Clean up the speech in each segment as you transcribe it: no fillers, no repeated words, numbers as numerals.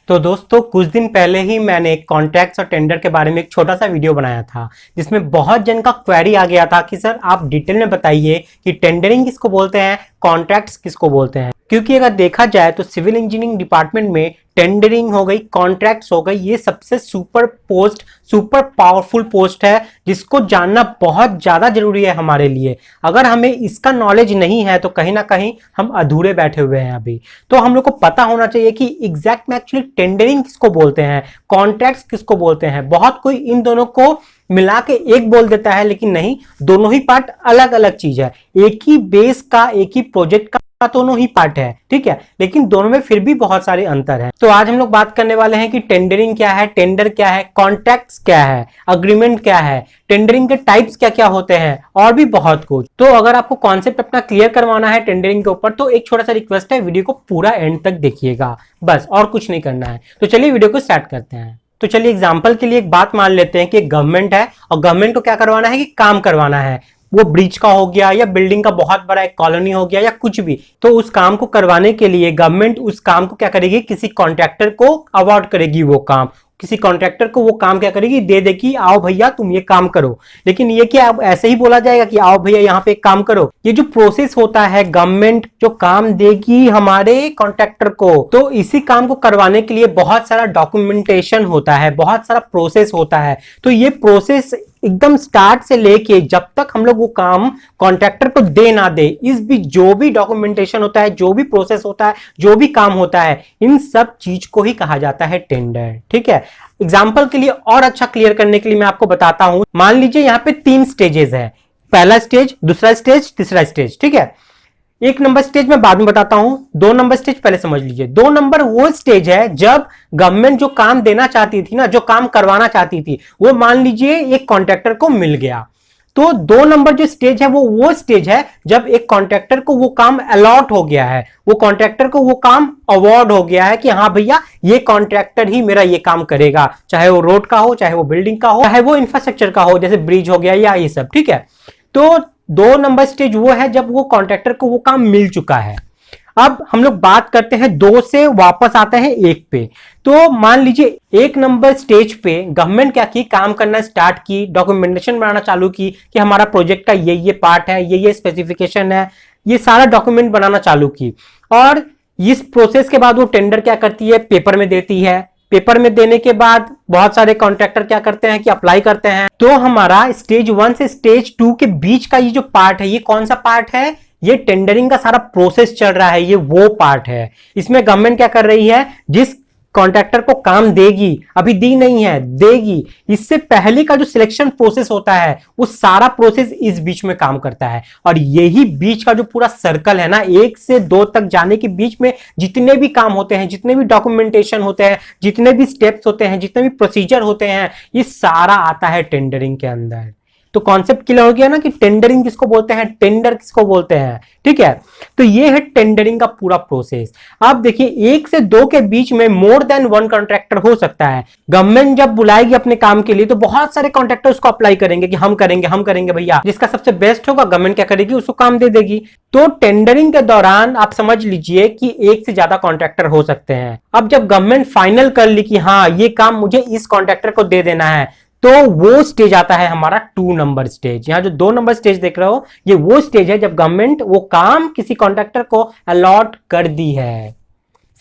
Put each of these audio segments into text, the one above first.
तो दोस्तों कुछ दिन पहले ही मैंने कॉन्ट्रैक्ट्स और टेंडर के बारे में एक छोटा सा वीडियो बनाया था जिसमें बहुत जन का क्वेरी आ गया था कि सर आप डिटेल में बताइए कि टेंडरिंग किसको बोलते हैं, कॉन्ट्रैक्ट्स किसको बोलते हैं। क्योंकि अगर देखा जाए तो सिविल इंजीनियरिंग डिपार्टमेंट में टेंडरिंग हो गई, कॉन्ट्रैक्ट्स हो गई, ये सबसे सुपर पावरफुल पोस्ट है जिसको जानना बहुत ज्यादा जरूरी है हमारे लिए। अगर हमें इसका नॉलेज नहीं है तो कहीं ना कहीं हम अधूरे बैठे हुए हैं अभी। तो हम लोग को पता होना चाहिए कि एग्जैक्ट में एक्चुअली टेंडरिंग किसको बोलते हैं, कॉन्ट्रैक्ट्स किसको बोलते हैं। बहुत कोई इन दोनों को मिला के एक बोल देता है, लेकिन नहीं, दोनों ही पार्ट अलग अलग चीज है। एक ही बेस का, एक ही प्रोजेक्ट का दोनों ही पार्ट है, ठीक है, लेकिन दोनों में फिर भी बहुत सारे अंतर हैं। तो आज हम लोग बात करने वाले हैं कि टेंडरिंग क्या है, टेंडर क्या है, कॉन्ट्रैक्ट्स क्या है, अग्रीमेंट क्या है, टेंडरिंग के टाइप्स क्या क्या होते हैं और भी बहुत कुछ। तो अगर आपको कॉन्सेप्ट अपना क्लियर करवाना है टेंडरिंग के ऊपर तो एक छोटा सा रिक्वेस्ट है, वीडियो को पूरा एंड तक देखिएगा, बस और कुछ नहीं करना है। तो चलिए वीडियो को स्टार्ट करते हैं। तो चलिए एग्जांपल के लिए एक बात मान लेते हैं कि एक गवर्नमेंट है और गवर्नमेंट को क्या करवाना है कि काम करवाना है। वो ब्रिज का हो गया या बिल्डिंग का बहुत बड़ा एक कॉलोनी हो गया या कुछ भी। तो उस काम को करवाने के लिए गवर्नमेंट उस काम को क्या करेगी, किसी कॉन्ट्रैक्टर को अवार्ड करेगी। वो काम किसी कॉन्ट्रैक्टर को वो काम क्या करेगी, दे देगी, आओ भैया तुम ये काम करो। लेकिन ये क्या अब ऐसे ही बोला जाएगा कि आओ भैया यहाँ पे काम करो? ये जो प्रोसेस होता है, गवर्नमेंट जो काम देगी हमारे कॉन्ट्रैक्टर को, तो इसी काम को करवाने के लिए बहुत सारा डॉक्यूमेंटेशन होता है, बहुत सारा प्रोसेस होता है। तो ये प्रोसेस एकदम स्टार्ट से लेके जब तक हम लोग वो काम कॉन्ट्रैक्टर को दे ना दे, इस भी जो भी डॉक्यूमेंटेशन होता है, जो भी प्रोसेस होता है, जो भी काम होता है, इन सब चीज को ही कहा जाता है टेंडर। ठीक है, एग्जाम्पल के लिए और अच्छा क्लियर करने के लिए मैं आपको बताता हूं। मान लीजिए यहाँ पे 3 स्टेजेस है, पहला स्टेज, दूसरा स्टेज, तीसरा स्टेज। ठीक है, 1 नंबर स्टेज मैं बाद में बताता हूं, 2 नंबर स्टेज पहले समझ लीजिए। 2 नंबर वो स्टेज है जब गवर्नमेंट जो काम देना चाहती थी ना, जो काम करवाना चाहती थी, वो मान लीजिए एक कॉन्ट्रैक्टर को मिल गया। तो 2 नंबर जो स्टेज है वो स्टेज है जब एक कॉन्ट्रैक्टर को वो काम अलॉट हो गया है, वो कॉन्ट्रैक्टर को वो काम अवार्ड हो गया है कि हाँ भैया ये कॉन्ट्रैक्टर ही मेरा ये काम करेगा, चाहे वो रोड का हो, चाहे वो बिल्डिंग का हो, चाहे वो इंफ्रास्ट्रक्चर का हो, जैसे ब्रिज हो गया या ये सब। ठीक है, तो 2 नंबर स्टेज वो है जब वो कॉन्ट्रैक्टर को वो काम मिल चुका है। अब हम लोग बात करते हैं 2 से वापस आते हैं 1 पे। तो मान लीजिए 1 नंबर स्टेज पे गवर्नमेंट क्या की, काम करना स्टार्ट की, डॉक्यूमेंटेशन बनाना चालू की कि हमारा प्रोजेक्ट का ये पार्ट है, ये स्पेसिफिकेशन है, ये सारा डॉक्यूमेंट बनाना चालू की। और इस प्रोसेस के बाद वो टेंडर क्या करती है, पेपर में देती है। पेपर में देने के बाद बहुत सारे कॉन्ट्रैक्टर क्या करते हैं कि अप्लाई करते हैं। तो हमारा स्टेज 1 से स्टेज 2 के बीच का ये जो पार्ट है, ये कौन सा पार्ट है, ये टेंडरिंग का सारा प्रोसेस चल रहा है, ये वो पार्ट है। इसमें गवर्नमेंट क्या कर रही है, जिस कॉन्ट्रैक्टर को काम देगी, अभी दी नहीं है, देगी, इससे पहले का जो सिलेक्शन प्रोसेस होता है वो सारा प्रोसेस इस बीच में काम करता है। और यही बीच का जो पूरा सर्कल है ना, 1 से 2 तक जाने के बीच में जितने भी काम होते हैं, जितने भी डॉक्यूमेंटेशन होते हैं, जितने भी स्टेप्स होते हैं, जितने भी प्रोसीजर होते हैं, ये सारा आता है टेंडरिंग के अंदर। तो कॉन्सेप्ट क्लियर हो गया ना कि टेंडरिंग किसको बोलते हैं, टेंडर किसको बोलते हैं। ठीक है, तो ये है टेंडरिंग का पूरा प्रोसेस। आप देखिए 1 से 2 के बीच में मोर देन 1 कॉन्ट्रैक्टर हो सकता है। गवर्नमेंट जब बुलाएगी अपने काम के लिए तो बहुत सारे कॉन्ट्रैक्टर उसको अप्लाई करेंगे कि हम करेंगे भैया, जिसका सबसे बेस्ट होगा गवर्नमेंट क्या करेगी, उसको काम दे देगी। तो टेंडरिंग के दौरान आप समझ लीजिए कि 1 से ज्यादा कॉन्ट्रैक्टर हो सकते हैं। अब जब गवर्नमेंट फाइनल कर ली कि हाँ ये काम मुझे इस कॉन्ट्रैक्टर को दे देना है, तो वो स्टेज आता है हमारा 2 नंबर स्टेज। यहां जो 2 नंबर स्टेज देख रहे हो, ये वो स्टेज है जब गवर्नमेंट वो काम किसी कॉन्ट्रैक्टर को अलॉट कर दी है।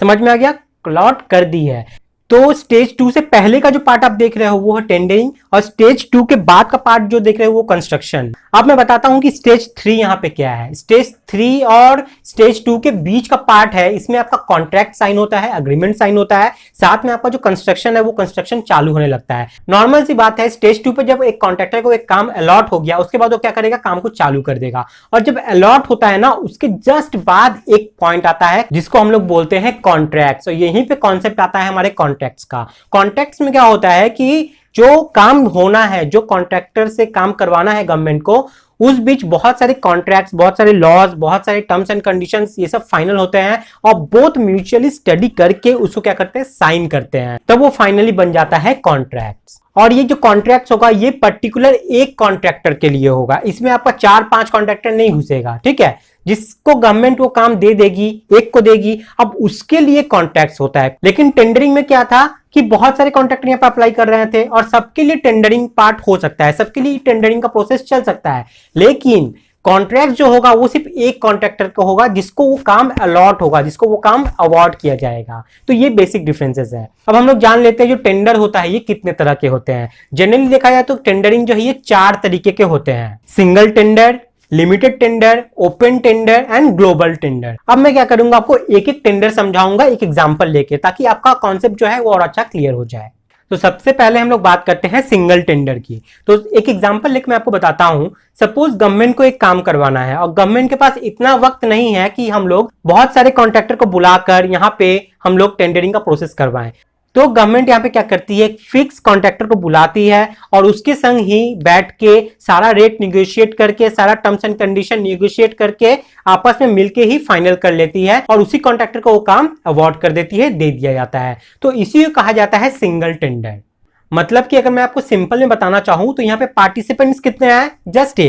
समझ में आ गया, अलॉट कर दी है। तो स्टेज 2 से पहले का जो पार्ट आप देख रहे हो वो है टेंडरिंग, और स्टेज 2 के बाद का पार्ट जो देख रहे हो वो कंस्ट्रक्शन। अब मैं बताता हूं कि स्टेज 3 यहां पे क्या है। स्टेज 3 और स्टेज 2 के बीच का पार्ट है, इसमें आपका कॉन्ट्रैक्ट साइन होता है, अग्रीमेंट साइन होता है, साथ में आपका जो कंस्ट्रक्शन है वो कंस्ट्रक्शन चालू होने लगता है। नॉर्मल सी बात है, स्टेज 2 पे जब एक कॉन्ट्रैक्टर को एक काम अलॉट हो गया, उसके बाद वो क्या करेगा, काम को चालू कर देगा। और जब अलॉट होता है ना, उसके जस्ट बाद एक पॉइंट आता है जिसको हम लोग बोलते हैं कॉन्ट्रैक्ट। और यहीं पे कॉन्सेप्ट आता है हमारे कॉन्ट्रैक्ट्स का। कॉन्ट्रैक्ट्स में क्या होता है कि जो काम होना है, जो कॉन्ट्रैक्टर से काम करवाना है गवर्नमेंट को, उस बीच बहुत सारे कॉन्ट्रैक्ट्स, बहुत सारे लॉज, बहुत सारे टर्म्स एंड कंडीशंस, ये सब फाइनल होते हैं और बोथ म्यूचुअली स्टडी करके उसको क्या करते हैं, साइन करते हैं, तब वो फाइनली बन जाता है कॉन्ट्रैक्ट्स। और ये जो कॉन्ट्रैक्ट्स होगा ये पर्टिकुलर एक कॉन्ट्रैक्टर के लिए होगा, इसमें आपका 4-5 कॉन्ट्रैक्टर नहीं घुसेगा। ठीक है, जिसको गवर्नमेंट वो काम दे देगी, एक को देगी, अब उसके लिए कॉन्ट्रैक्ट्स होता है। लेकिन टेंडरिंग में क्या था कि बहुत सारे कॉन्ट्रैक्टर यहाँ पे अप्लाई कर रहे थे और सबके लिए टेंडरिंग पार्ट हो सकता है, सबके लिए टेंडरिंग का प्रोसेस चल सकता है। लेकिन कॉन्ट्रैक्ट जो होगा वो सिर्फ एक कॉन्ट्रैक्टर को होगा जिसको वो काम अलॉट होगा, जिसको वो काम अवार्ड किया जाएगा। तो ये बेसिक डिफरेंसेस है। अब हम लोग जान लेते हैं जो टेंडर होता है ये कितने तरह के होते हैं। जनरली देखा जाए तो टेंडरिंग जो है ये 4 तरीके के होते हैं: single tender, limited tender, open tender and global tender. अब मैं क्या करूंगा, आपको एक एक टेंडर समझाऊंगा एक एग्जांपल लेके, ताकि आपका कॉन्सेप्ट जो है वो और अच्छा क्लियर हो जाए। तो सबसे पहले हम लोग बात करते हैं सिंगल टेंडर की। तो एक एग्जांपल लेके मैं आपको बताता हूं। सपोज गवर्नमेंट को एक काम करवाना है और गवर्नमेंट के पास इतना वक्त नहीं है कि हम लोग बहुत सारे कॉन्ट्रैक्टर को बुलाकर यहाँ पे हम लोग टेंडरिंग का प्रोसेस करवाएं। तो गवर्नमेंट यहाँ पे क्या करती है, फिक्स कॉन्ट्रैक्टर को बुलाती है और उसके संग ही बैठ के सारा रेट निगोशिएट करके, सारा टर्म्स एंड कंडीशन निगोशिएट करके आपस में मिलके ही फाइनल कर लेती है और उसी कॉन्ट्रैक्टर को वो काम अवार्ड कर देती है, दे दिया जाता है। तो इसी को कहा जाता है सिंगल टेंडर। मतलब कि अगर मैं आपको सिंपल में बताना चाहूं तो यहाँ पे पार्टिसिपेंट्स कितने आए, जस्ट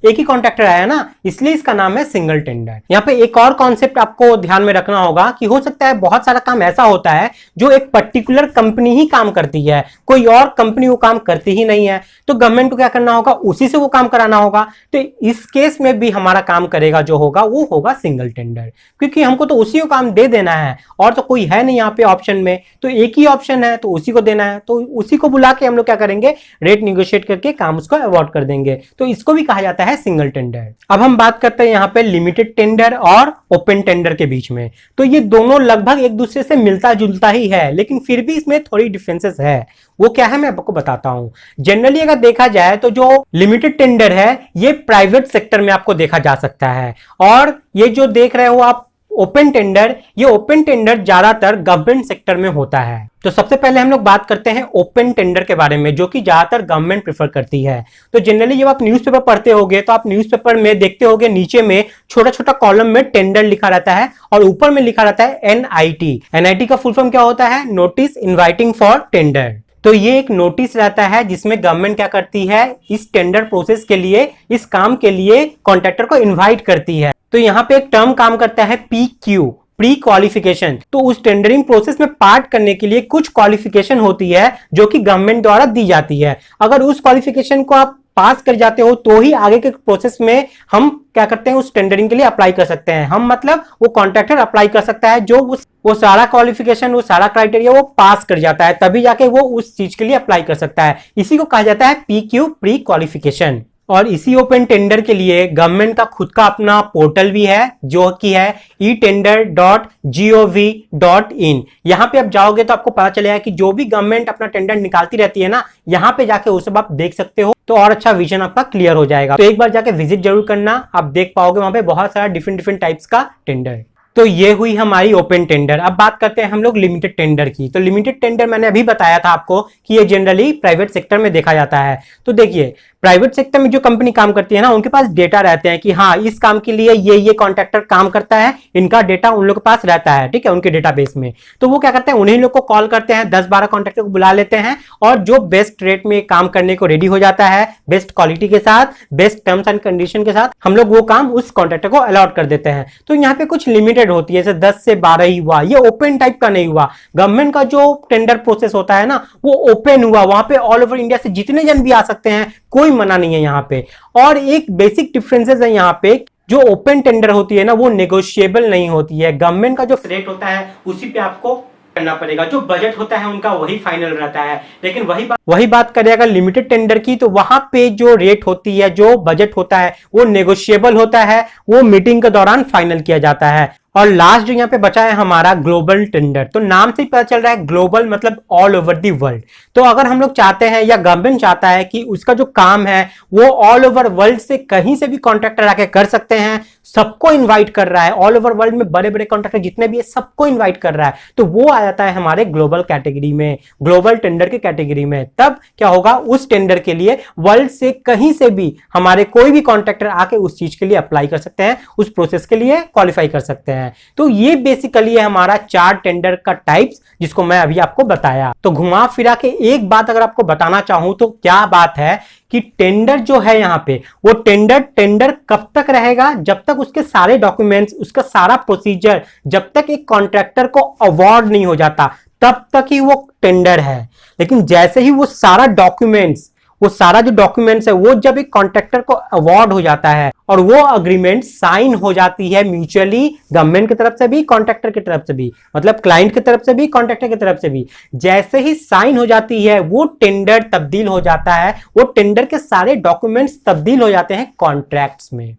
एक ही कॉन्ट्रैक्टर आया ना, इसलिए इसका नाम है सिंगल टेंडर। यहाँ पे एक और कॉन्सेप्ट आपको ध्यान में रखना होगा कि हो सकता है बहुत सारा काम ऐसा होता है जो एक पर्टिकुलर कंपनी ही काम करती है, कोई और कंपनी वो काम करती ही नहीं है, तो गवर्नमेंट को क्या करना होगा, उसी से वो काम कराना होगा। तो इस केस में भी हमारा काम करेगा जो होगा वो होगा सिंगल टेंडर, क्योंकि हमको तो उसी को काम दे देना है और तो कोई है नहीं यहाँ पे ऑप्शन में, तो एक ही ऑप्शन है तो उसी को देना है। तो उसी को बुला के हम लोग क्या करेंगे, रेट निगोशिएट करके काम उसको अवार्ड कर देंगे। तो इसको भी कहा जाता है सिंगल टेंडर। अब हम बात करते हैं यहाँ पे लिमिटेड टेंडर और ओपन टेंडर के बीच में। तो ये दोनों लगभग एक दूसरे से मिलता जुलता ही है, लेकिन फिर भी इसमें थोड़ी डिफरेंसेस है। वो क्या है मैं आपको बताता हूं। जनरली अगर देखा जाए तो जो लिमिटेड टेंडर है ये प्राइवेट सेक्टर में आपको देखा जा सकता है, और ये जो देख रहे हो आप ओपन टेंडर, ये ओपन टेंडर ज्यादातर गवर्नमेंट सेक्टर में होता है। तो सबसे पहले हम लोग बात करते हैं ओपन टेंडर के बारे में, जो कि ज्यादातर गवर्नमेंट प्रेफर करती है। तो जनरली जब आप न्यूज़पेपर पढ़ते होगे तो आप न्यूज़पेपर में देखते होगे नीचे में छोटा छोटा कॉलम में टेंडर लिखा रहता है और ऊपर में लिखा रहता है NIT। NIT का फुल फॉर्म क्या होता है, नोटिस इनवाइटिंग फॉर टेंडर। तो ये एक नोटिस रहता है जिसमें गवर्नमेंट क्या करती है, इस टेंडर प्रोसेस के लिए, इस काम के लिए कॉन्ट्रैक्टर को इनवाइट करती है। तो यहाँ पे एक टर्म काम करता है PQ, प्री क्वालिफिकेशन। तो उस टेंडरिंग प्रोसेस में पार्ट करने के लिए कुछ क्वालिफिकेशन होती है जो कि गवर्नमेंट द्वारा दी जाती है। अगर उस क्वालिफिकेशन को आप पास कर जाते हो तो ही आगे के प्रोसेस में हम क्या करते हैं, उस टेंडरिंग के लिए अप्लाई कर सकते हैं। हम मतलब वो कॉन्ट्रैक्टर अप्लाई कर सकता है जो वो सारा क्वालिफिकेशन, वो सारा क्राइटेरिया वो पास कर जाता है, तभी जाके वो उस चीज के लिए अप्लाई कर सकता है। इसी को कहा जाता है PQ, प्री क्वालिफिकेशन। और इसी ओपन टेंडर के लिए गवर्नमेंट का खुद का अपना पोर्टल भी है जो कि है etender.gov.in। यहाँ पे आप जाओगे तो आपको पता चलेगा कि जो भी गवर्नमेंट अपना टेंडर निकालती रहती है ना, यहाँ पे जाके वो सब आप देख सकते हो, तो और अच्छा विजन आपका क्लियर हो जाएगा। तो एक बार जाके विजिट जरूर करना, आप देख पाओगे वहां पे बहुत सारा डिफरेंट टाइप्स का टेंडर। तो ये हुई हमारी ओपन टेंडर। अब बात करते हैं हम लोग लिमिटेड टेंडर की। तो लिमिटेड टेंडर मैंने अभी बताया था आपको कि ये जनरली प्राइवेट सेक्टर में देखा जाता है। तो देखिए प्राइवेट सेक्टर में जो कंपनी काम करती है ना, उनके पास डेटा रहते हैं कि हाँ इस काम के लिए ये कॉन्ट्रैक्टर काम करता है, इनका डेटा उन लोग के पास रहता है, ठीक है, उनके डेटाबेस में। तो वो क्या करते हैं, उन्हीं लोग को कॉल करते हैं, 10-12 कॉन्ट्रैक्टर को बुला लेते हैं और जो बेस्ट रेट में काम करने को रेडी हो जाता है, बेस्ट क्वालिटी के साथ, बेस्ट टर्म्स एंड कंडीशन के साथ, हम लोग वो काम उस कॉन्ट्रैक्टर को अलॉट कर देते हैं। तो यहाँ पे कुछ लिमिटेड होती है, जैसे 10 से 12 ही हुआ, ये ओपन टाइप का नहीं हुआ। गवर्नमेंट का जो टेंडर प्रोसेस होता है ना वो ओपन हुआ, वहां पे ऑल ओवर इंडिया से जितने जन भी आ सकते हैं, कोई मना नहीं है यहाँ पे। और एक बेसिक डिफरेंसेस है यहाँ पे, जो ओपन टेंडर होती है ना वो नेगोशिएबल नहीं होती है। गवर्नमेंट का जो रेट होता है उसी पे आपको करना पड़ेगा, जो बजट होता है उनका वही फाइनल रहता है। लेकिन वही बात करें अगर लिमिटेड टेंडर की, तो वहां पे जो रेट होती है, जो बजट होता है वो नेगोशिएबल होता है, वो मीटिंग के दौरान फाइनल किया जाता है। और लास्ट जो यहाँ पे बचा है हमारा ग्लोबल टेंडर। तो नाम से ही पता चल रहा है ग्लोबल मतलब ऑल ओवर दी वर्ल्ड। तो अगर हम लोग चाहते हैं या गवर्नमेंट चाहता है कि उसका जो काम है वो ऑल ओवर वर्ल्ड से कहीं से भी कॉन्ट्रैक्टर आके कर सकते हैं, सबको इन्वाइट कर रहा है, ऑल ओवर वर्ल्ड में बड़े बड़े कॉन्ट्रैक्टर जितने भी है सबको इन्वाइट कर रहा है, तो वो आ जाता है हमारे ग्लोबल कैटेगरी में, ग्लोबल टेंडर की कैटेगरी में। तब क्या होगा, उस टेंडर के लिए वर्ल्ड से कहीं से भी हमारे कोई भी कॉन्ट्रैक्टर आके उस चीज के लिए अप्लाई कर सकते हैं, उस प्रोसेस के लिए क्वालिफाई कर सकते हैं। तो ये बेसिकली है हमारा 4 टेंडर का टाइप्स, जिसको मैं अभी आपको बताया। तो घुमा फिरा के एक बात अगर आपको बताना चाहूं तो क्या बात है कि टेंडर जो है यहाँ पे, वो टेंडर कब तक रहेगा, जब तक उसके सारे डॉक्यूमेंट्स, उसका सारा प्रोसीजर जब तक एक कॉन्ट्रैक्टर को अवार्ड नहीं हो जाता तब तक ही वो टेंडर है। लेकिन जैसे ही वो सारा जो डॉक्यूमेंट्स है वो जब एक कॉन्ट्रैक्टर को अवार्ड हो जाता है और वो अग्रीमेंट साइन हो जाती है म्यूचुअली, गवर्नमेंट की तरफ से भी, कॉन्ट्रैक्टर की तरफ से भी, मतलब क्लाइंट की तरफ से भी, कॉन्ट्रैक्टर की तरफ से भी, जैसे ही साइन हो जाती है वो टेंडर तब्दील हो जाता है, वो टेंडर के सारे डॉक्यूमेंट्स तब्दील हो जाते हैं कॉन्ट्रैक्ट्स में।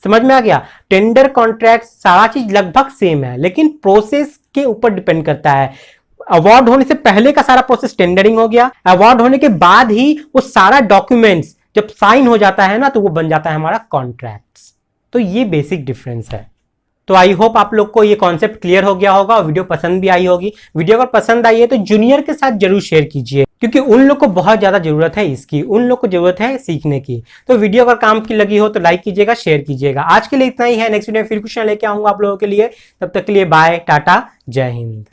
समझ में आ गया? टेंडर कॉन्ट्रैक्ट सारा चीज लगभग सेम है, लेकिन प्रोसेस के ऊपर डिपेंड करता है। अवार्ड होने से पहले का सारा प्रोसेस टेंडरिंग हो गया, अवार्ड होने के बाद ही वो सारा डॉक्यूमेंट्स जब साइन हो जाता है ना, तो वो बन जाता है हमारा कॉन्ट्रैक्ट्स। तो ये बेसिक डिफरेंस है। तो आई होप आप लोग को ये कॉन्सेप्ट क्लियर हो गया होगा और वीडियो पसंद भी आई होगी। वीडियो अगर पसंद आई है तो जूनियर के साथ जरूर शेयर कीजिए, क्योंकि उन लोग को बहुत ज्यादा जरूरत है इसकी, उन लोग को जरूरत है सीखने की। तो वीडियो अगर काम की लगी हो तो लाइक कीजिएगा, शेयर कीजिएगा। आज के लिए इतना ही है, नेक्स्ट वीडियो में फिर कुछ लेके आऊंगा आप लोगों के लिए। तब तक के लिए बाय, टाटा, जय हिंद।